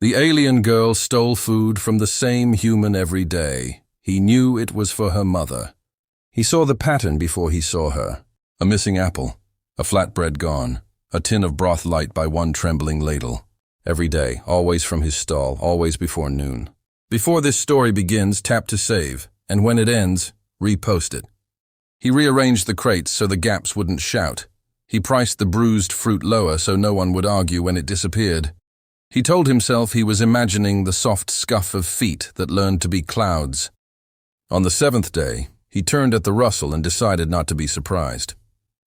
The alien girl stole food from the same human every day. He knew it was for her mother. He saw the pattern before he saw her. A missing apple, a flatbread gone, a tin of broth light by one trembling ladle. Every day, always from his stall, always before noon. Before this story begins, tap to save, and when it ends, repost it. He rearranged the crates so the gaps wouldn't shout. He priced the bruised fruit lower so no one would argue when it disappeared. He told himself he was imagining the soft scuff of feet that learned to be clouds. On the 7th day, he turned at the rustle and decided not to be surprised.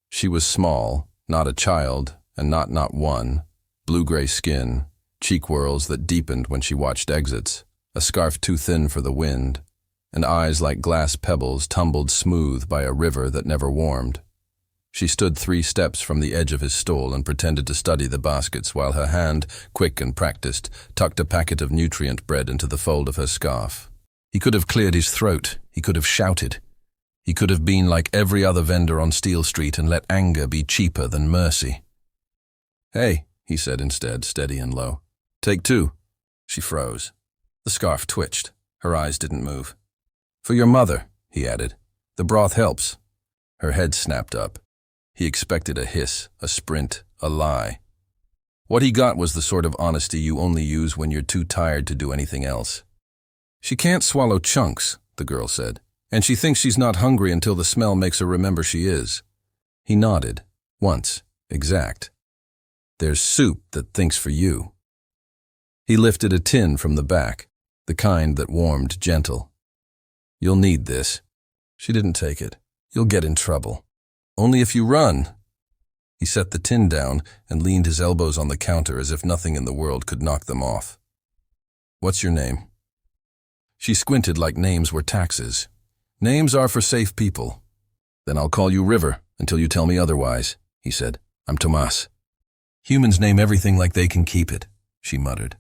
She was small, not a child, and not one. Blue-gray skin, cheek whorls that deepened when she watched exits, a scarf too thin for the wind, and eyes like glass pebbles tumbled smooth by a river that never warmed. She stood 3 steps from the edge of his stall and pretended to study the baskets while her hand, quick and practiced, tucked a packet of nutrient bread into the fold of her scarf. He could have cleared his throat. He could have shouted. He could have been like every other vendor on Steel Street and let anger be cheaper than mercy. "Hey," he said instead, steady and low. "Take 2. She froze. The scarf twitched. Her eyes didn't move. "For your mother," he added. "The broth helps." Her head snapped up. He expected a hiss, a sprint, a lie. What he got was the sort of honesty you only use when you're too tired to do anything else. "She can't swallow chunks," the girl said, "and she thinks she's not hungry until the smell makes her remember she is." He nodded. Once. Exact. "There's soup that thinks for you." He lifted a tin from the back, the kind that warmed gentle. "You'll need this." She didn't take it. "You'll get in trouble." "Only if you run." He set the tin down and leaned his elbows on the counter as if nothing in the world could knock them off. "What's your name?" She squinted like names were taxes. "Names are for safe people." "Then I'll call you River until you tell me otherwise," he said. "I'm Tomas." "Humans name everything like they can keep it," she muttered.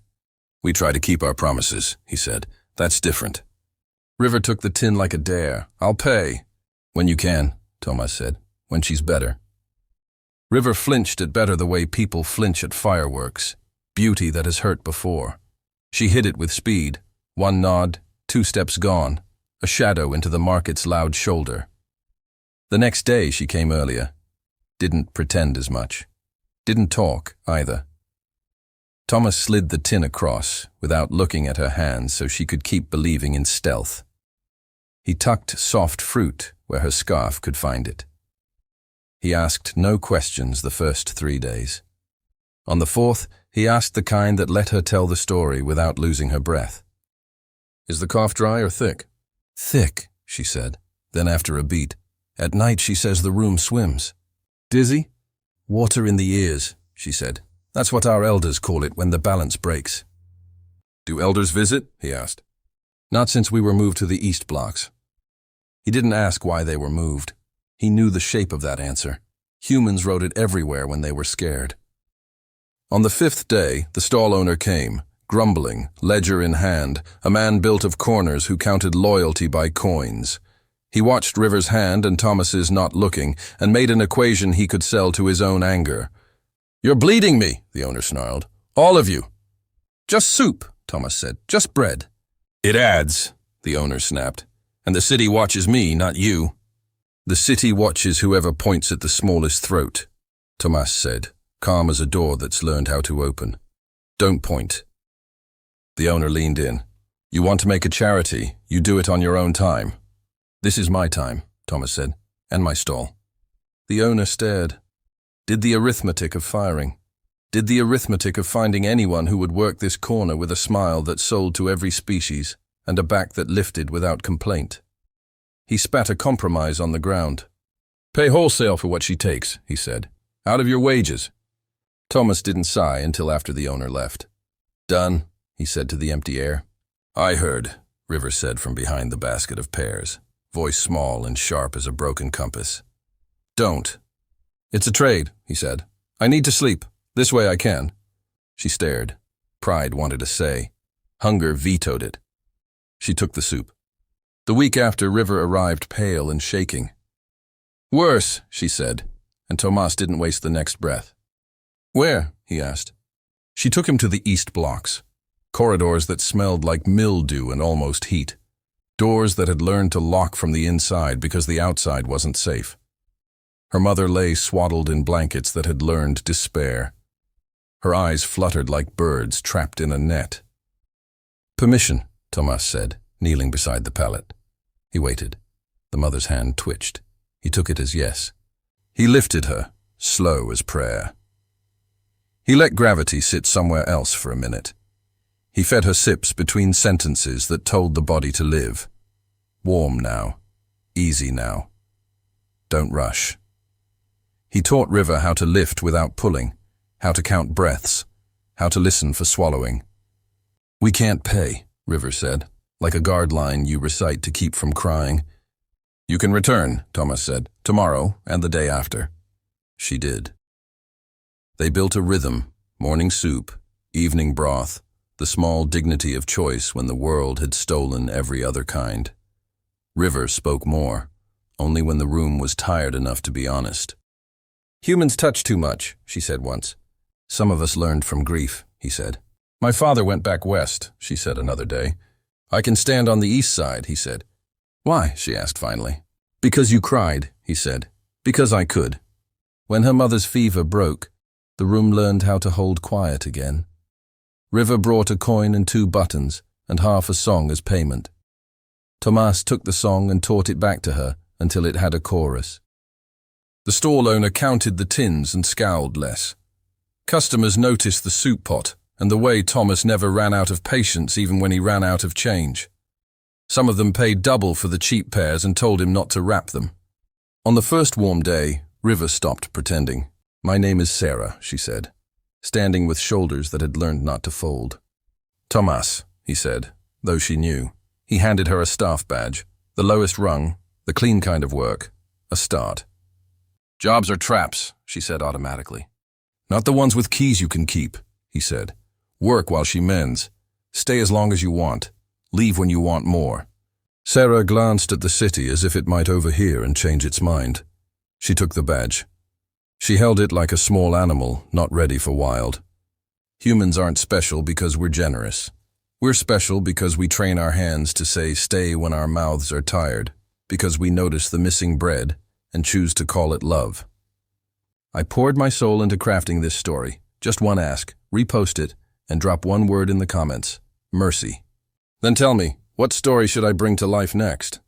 "We try to keep our promises," he said. "That's different." River took the tin like a dare. "I'll pay." "When you can," Tomas said. "When she's better." River flinched at better the way people flinch at fireworks. Beauty that has hurt before. She hit it with speed. 1 nod, 2 steps gone. A shadow into the market's loud shoulder. The next day she came earlier. Didn't pretend as much. Didn't talk, either. Thomas slid the tin across, without looking at her hands so she could keep believing in stealth. He tucked soft fruit where her scarf could find it. He asked no questions the first 3 days. On the 4th, he asked the kind that let her tell the story without losing her breath. "Is the cough dry or thick?" "Thick," she said. Then after a beat, "At night she says the room swims." "Dizzy?" "Water in the ears," she said. "That's what our elders call it when the balance breaks." "Do elders visit?" he asked. "Not since we were moved to the East Blocks." He didn't ask why they were moved. He knew the shape of that answer. Humans wrote it everywhere when they were scared. On the 5th day, the stall owner came, grumbling, ledger in hand, a man built of corners who counted loyalty by coins. He watched River's hand and Thomas's not looking, and made an equation he could sell to his own anger. "You're bleeding me," the owner snarled. "All of you." "Just soup," Thomas said. "Just bread." "It adds," the owner snapped. "And the city watches me, not you." "The city watches whoever points at the smallest throat," Tomas said, calm as a door that's learned how to open. "Don't point." The owner leaned in. "You want to make a charity, you do it on your own time." "This is my time," Thomas said, "and my stall." The owner stared. Did the arithmetic of firing. Did the arithmetic of finding anyone who would work this corner with a smile that sold to every species and a back that lifted without complaint. He spat a compromise on the ground. "Pay wholesale for what she takes," he said. "Out of your wages." Thomas didn't sigh until after the owner left. "Done," he said to the empty air. "I heard," River said from behind the basket of pears, voice small and sharp as a broken compass. "Don't." "It's a trade," he said. "I need to sleep. This way I can." She stared. Pride wanted to say. Hunger vetoed it. She took the soup. The week after, River arrived pale and shaking. "Worse," she said, and Tomas didn't waste the next breath. "Where?" he asked. She took him to the East Blocks. Corridors that smelled like mildew and almost heat. Doors that had learned to lock from the inside because the outside wasn't safe. Her mother lay swaddled in blankets that had learned despair. Her eyes fluttered like birds trapped in a net. "Permission," Tomas said, kneeling beside the pallet. He waited. The mother's hand twitched. He took it as yes. He lifted her, slow as prayer. He let gravity sit somewhere else for a minute. He fed her sips between sentences that told the body to live. Warm now. Easy now. Don't rush. He taught River how to lift without pulling, how to count breaths, how to listen for swallowing. "We can't pay," River said, like a guard line you recite to keep from crying. "You can return," Thomas said, "tomorrow and the day after." She did. They built a rhythm, morning soup, evening broth, the small dignity of choice when the world had stolen every other kind. River spoke more, only when the room was tired enough to be honest. "Humans touch too much," she said once. "Some of us learned from grief," he said. "My father went back west," she said another day. "I can stand on the east side," he said. "Why?" she asked finally. "Because you cried," he said. "Because I could." When her mother's fever broke, the room learned how to hold quiet again. River brought a coin and 2 buttons, and half a song as payment. Tomas took the song and taught it back to her until it had a chorus. The stall owner counted the tins and scowled less. Customers noticed the soup pot and the way Thomas never ran out of patience even when he ran out of change. Some of them paid double for the cheap pears and told him not to wrap them. On the first warm day, River stopped pretending. "My name is Sarah," she said, standing with shoulders that had learned not to fold. "Tomas," he said, though she knew. He handed her a staff badge, the lowest rung, the clean kind of work, a start. "Jobs are traps," she said automatically. "Not the ones with keys you can keep," he said. "Work while she mends. Stay as long as you want. Leave when you want more." Sarah glanced at the city as if it might overhear and change its mind. She took the badge. She held it like a small animal, not ready for wild. Humans aren't special because we're generous. We're special because we train our hands to say stay when our mouths are tired, because we notice the missing bread and choose to call it love. I poured my soul into crafting this story. Just one ask, repost it, and drop one word in the comments. Mercy. Then tell me, what story should I bring to life next?